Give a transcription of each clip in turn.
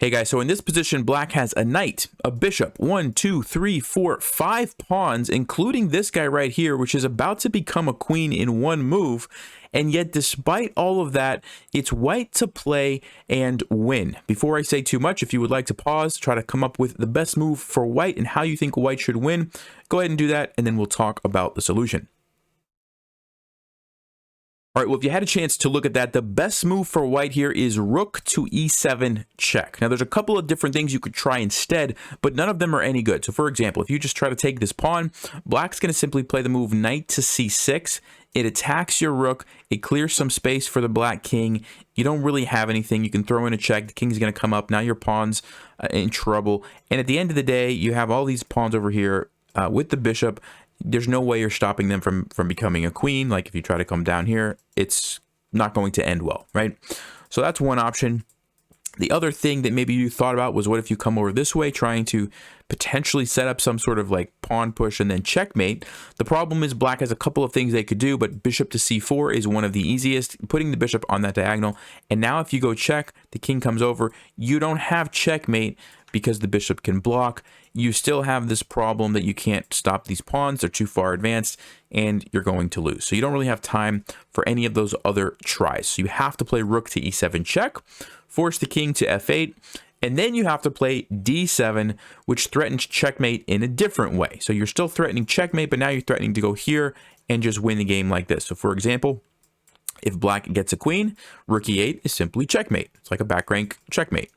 Hey guys, so in this position, black has a knight, a bishop, 1, 2, 3, 4, 5 pawns, including this guy right here, which is about to become a queen in one move. And yet, despite all of that, it's white to play and win. Before I say too much, if you would like to pause, try to come up with the best move for white and how you think white should win, go ahead and do that, and then we'll talk about the solution. All right, well, if you had a chance to look at that, the best move for white here is rook to e7 check. Now, there's a couple of different things you could try instead, but none of them are any good. So, for example, if you just try to take this pawn, black's going to simply play the move knight to c6. It attacks your rook. It clears some space for the black king. You don't really have anything. You can throw in a check. The king's going to come up. Now your pawn's in trouble. And at the end of the day, you have all these pawns over here with the bishop. There's no way you're stopping them from becoming a queen. Like if you try to come down here, it's not going to end well, right? So that's one option. The other thing that maybe you thought about was, what if you come over this way, trying to potentially set up some sort of like pawn push and then checkmate. The problem is black has a couple of things they could do, but bishop to c4 is one of the easiest, putting the bishop on that diagonal. And now if you go check, the king comes over. You don't have checkmate because the bishop can block. You still have this problem that you can't stop these pawns. They're too far advanced and you're going to lose. So you don't really have time for any of those other tries. So you have to play rook to e7 check, force the king to f8, and then you have to play d7, which threatens checkmate in a different way. So you're still threatening checkmate, but now you're threatening to go here and just win the game like this. So for example, if black gets a queen, rook e8 is simply checkmate. It's like a back rank checkmate.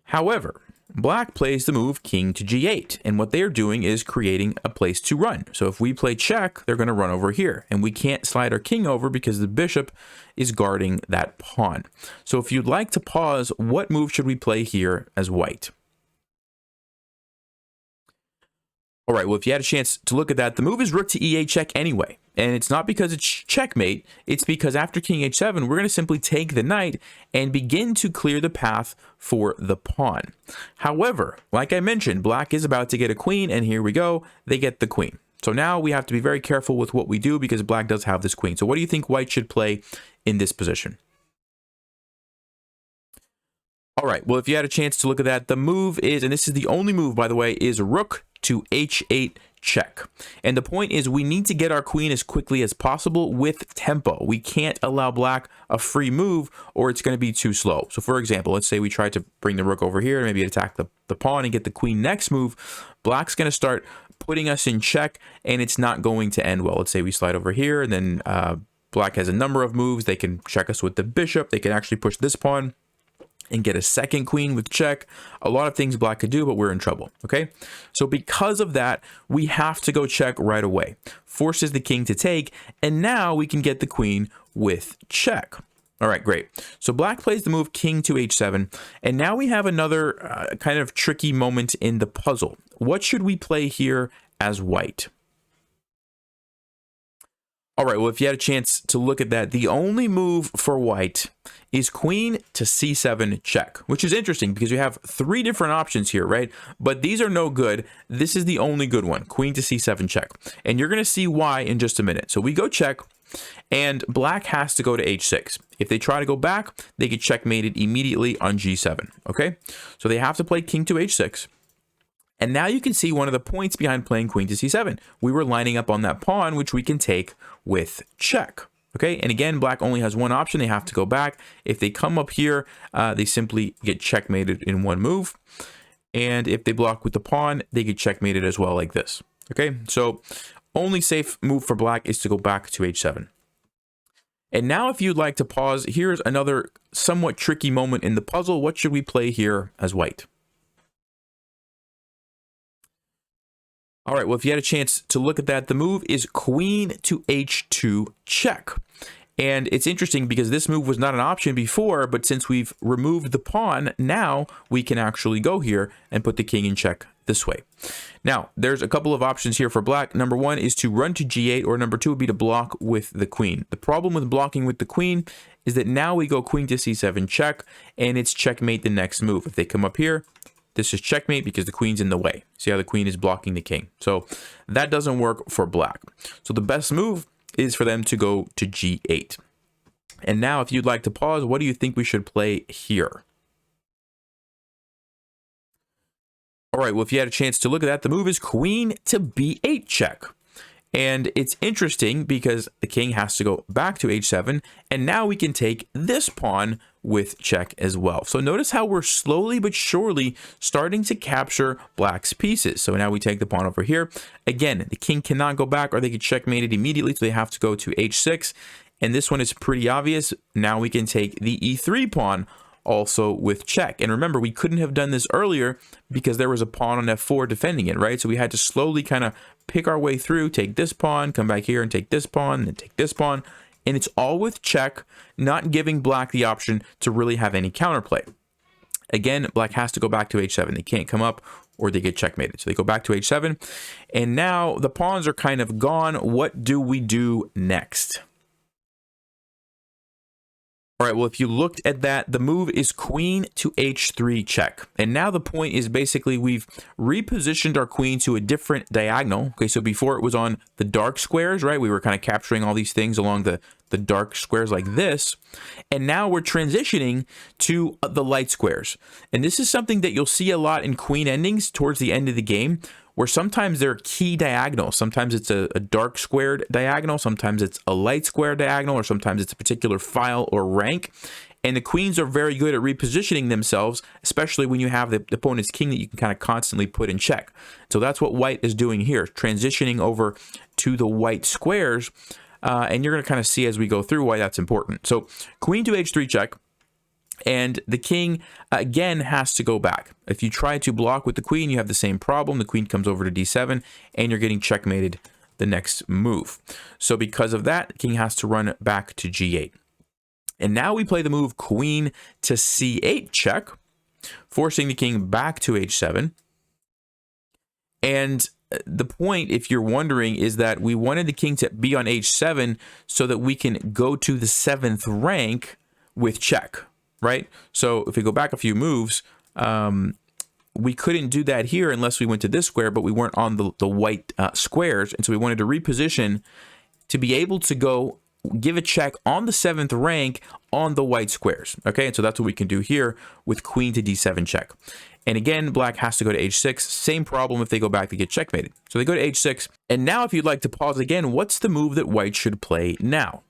However, black plays the move king to g8, and what they're doing is creating a place to run. So if we play check, they're going to run over here, and we can't slide our king over because the bishop is guarding that pawn. So if you'd like to pause, what move should we play here as white? All right, well, if you had a chance to look at that, the move is rook to e8 check anyway. And it's not because it's checkmate, it's because after king h7, we're going to simply take the knight and begin to clear the path for the pawn. However, like I mentioned, black is about to get a queen, and here we go, they get the queen. So now we have to be very careful with what we do because black does have this queen. So what do you think white should play in this position? All right, well, if you had a chance to look at that, the move is, and this is the only move, by the way, is rook to h8 check. And the point is, we need to get our queen as quickly as possible with tempo. We can't allow black a free move or it's going to be too slow. So for example, let's say we try to bring the rook over here, maybe attack the pawn and get the queen next move. Black's going to start putting us in check and it's not going to end well. Let's say we slide over here and then black has a number of moves. They can check us with the bishop. They can actually push this pawn and get a second queen with check. A lot of things black could do, but we're in trouble, okay? So because of that, we have to go check right away. Forces the king to take, and now we can get the queen with check. All right, great. So black plays the move king to h7, and now we have another kind of tricky moment in the puzzle. What should we play here as white? All right, well, if you had a chance to look at that, the only move for white is queen to c7 check, which is interesting because you have three different options here, right? But these are no good. This is the only good one, queen to c7 check. And you're going to see why in just a minute. So we go check, and black has to go to h6. If they try to go back, they get checkmated immediately on g7, okay? So they have to play king to h6. And now you can see one of the points behind playing queen to c7. We were lining up on that pawn, which we can take with check. Okay, and again, black only has one option. They have to go back. If they come up here, they simply get checkmated in one move. And if they block with the pawn, they get checkmated as well like this. Okay, so only safe move for black is to go back to h7. And now if you'd like to pause, here's another somewhat tricky moment in the puzzle. What should we play here as white? All right, well, if you had a chance to look at that, the move is queen to h2 check. And it's interesting because this move was not an option before, but since we've removed the pawn, now we can actually go here and put the king in check this way. Now, there's a couple of options here for black. Number one is to run to g8, or number two would be to block with the queen. The problem with blocking with the queen is that now we go queen to c7 check, and it's checkmate the next move. If they come up here, this is checkmate because the queen's in the way. See how the queen is blocking the king. So that doesn't work for black. So the best move is for them to go to g8. And now if you'd like to pause, what do you think we should play here? All right, well, if you had a chance to look at that, the move is queen to b8 check. And it's interesting because the king has to go back to h7, and now we can take this pawn with check as well. So notice how we're slowly but surely starting to capture black's pieces. So now we take the pawn over here. Again, the king cannot go back or they get checkmated immediately, so they have to go to h6. And this one is pretty obvious. Now we can take the e3 pawn also with check. And remember, we couldn't have done this earlier because there was a pawn on f4 defending it, right? So we had to slowly kind of pick our way through, take this pawn, come back here and take this pawn, then take this pawn. And it's all with check, not giving black the option to really have any counterplay. Again, black has to go back to h7. They can't come up or they get checkmated. So they go back to h7. And now the pawns are kind of gone. What do we do next? All right, well, if you looked at that, the move is queen to h3 check. And now the point is basically we've repositioned our queen to a different diagonal. Okay, so before it was on the dark squares, right? We were kind of capturing all these things along the dark squares like this. And now we're transitioning to the light squares. And this is something that you'll see a lot in queen endings towards the end of the game, where sometimes they're key diagonals. Sometimes it's a dark squared diagonal, sometimes it's a light square diagonal, or sometimes it's a particular file or rank. And the queens are very good at repositioning themselves, especially when you have the opponent's king that you can kind of constantly put in check. So that's what white is doing here, transitioning over to the white squares. And you're going to kind of see as we go through why that's important. So queen to h3 check. And the king, again, has to go back. If you try to block with the queen, you have the same problem. The queen comes over to d7, and you're getting checkmated the next move. So because of that, the king has to run back to g8. And now we play the move queen to c8 check, forcing the king back to h7. And the point, if you're wondering, is that we wanted the king to be on h7 so that we can go to the 7th rank with check. Right? So if we go back a few moves, we couldn't do that here unless we went to this square, but we weren't on the white squares. And so we wanted to reposition to be able to go give a check on the 7th rank on the white squares. Okay, and so that's what we can do here with queen to d7 check. And again, black has to go to h6. Same problem if they go back to get checkmated. So they go to h6. And now if you'd like to pause again, what's the move that white should play now?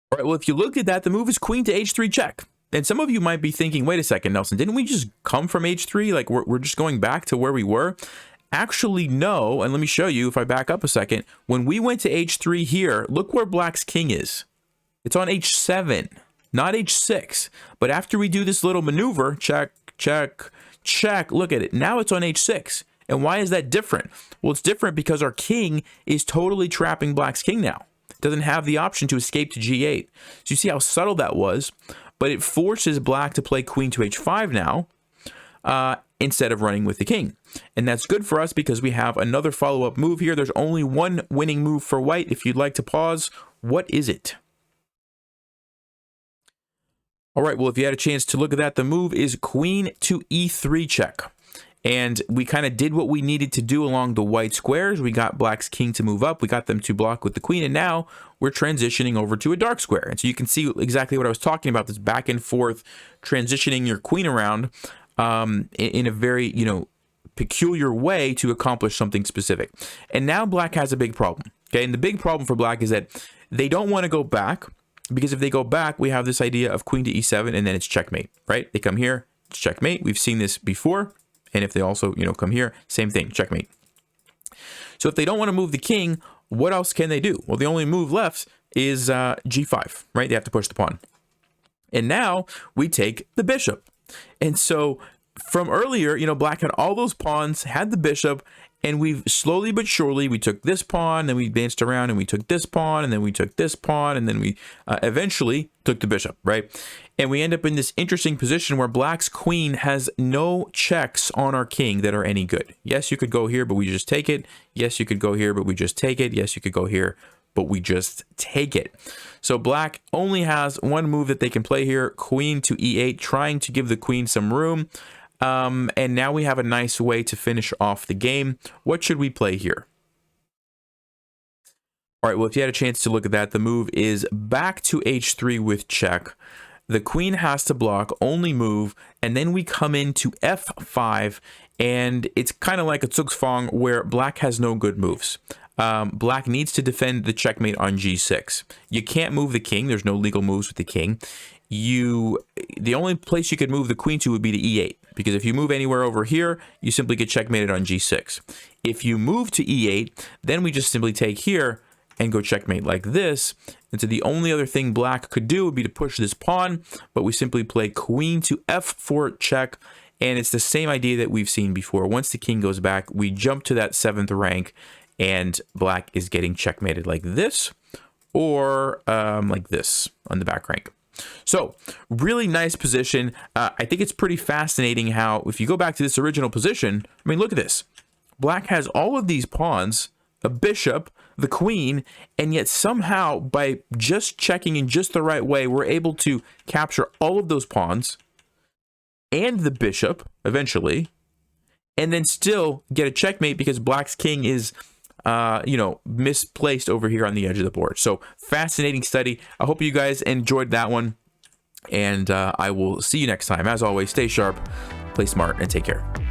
All right, well, if you looked at that, the move is queen to h3 check. And some of you might be thinking, wait a second, Nelson, didn't we just come from h3? Like, we're just going back to where we were? Actually, no. And let me show you, if I back up a second. When we went to h3 here, look where black's king is. It's on h7, not h6. But after we do this little maneuver, check, check, check, look at it. Now it's on h6. And why is that different? Well, it's different because our king is totally trapping black's king now. Doesn't have the option to escape to g8. So you see how subtle that was, but it forces black to play queen to h5 now instead of running with the king. And that's good for us because we have another follow-up move here. There's only one winning move for white. If you'd like to pause, what is it? All right, well, if you had a chance to look at that, the move is queen to e3 check. And we kind of did what we needed to do along the white squares. We got black's king to move up. We got them to block with the queen. And now we're transitioning over to a dark square. And so you can see exactly what I was talking about, this back and forth, transitioning your queen around in a very, peculiar way to accomplish something specific. And now black has a big problem. Okay, and the big problem for black is that they don't want to go back, because if they go back, we have this idea of queen to e7, and then it's checkmate, right? They come here, it's checkmate. We've seen this before. And if they also, come here, same thing, checkmate. So if they don't want to move the king, what else can they do? Well, the only move left is g5, right? They have to push the pawn. And now we take the bishop. And so from earlier, black had all those pawns, had the bishop, and we've slowly but surely, we took this pawn, then we danced around and we took this pawn, and then we took this pawn, and then we eventually took the bishop, right? And we end up in this interesting position where black's queen has no checks on our king that are any good. Yes, you could go here, but we just take it. Yes, you could go here, but we just take it. Yes, you could go here, but we just take it. So black only has one move that they can play here, queen to e8, trying to give the queen some room. And now we have a nice way to finish off the game. What should we play here? All right, well, if you had a chance to look at that, the move is back to h3 with check. the queen has to block, only move, and then we come into f5, and it's kind of like a Zugzwang where black has no good moves. Black needs to defend the checkmate on g6. You can't move the king. There's no legal moves with the king. The only place you could move the queen to would be to e8, because if you move anywhere over here, you simply get checkmated on g6. If you move to e8, then we just simply take here and go checkmate like this. And so the only other thing black could do would be to push this pawn, but we simply play queen to f4 check, and it's the same idea that we've seen before. Once the king goes back, we jump to that 7th rank, and black is getting checkmated like this, or like this on the back rank. So really nice position. I think it's pretty fascinating how, if you go back to this original position, I mean, look at this. Black has all of these pawns, a bishop, the queen, and yet somehow by just checking in just the right way, we're able to capture all of those pawns and the bishop eventually, and then still get a checkmate because black's king is misplaced over here on the edge of the board. So fascinating study. I hope you guys enjoyed that one, and I will see you next time. As always, stay sharp, play smart, and take care.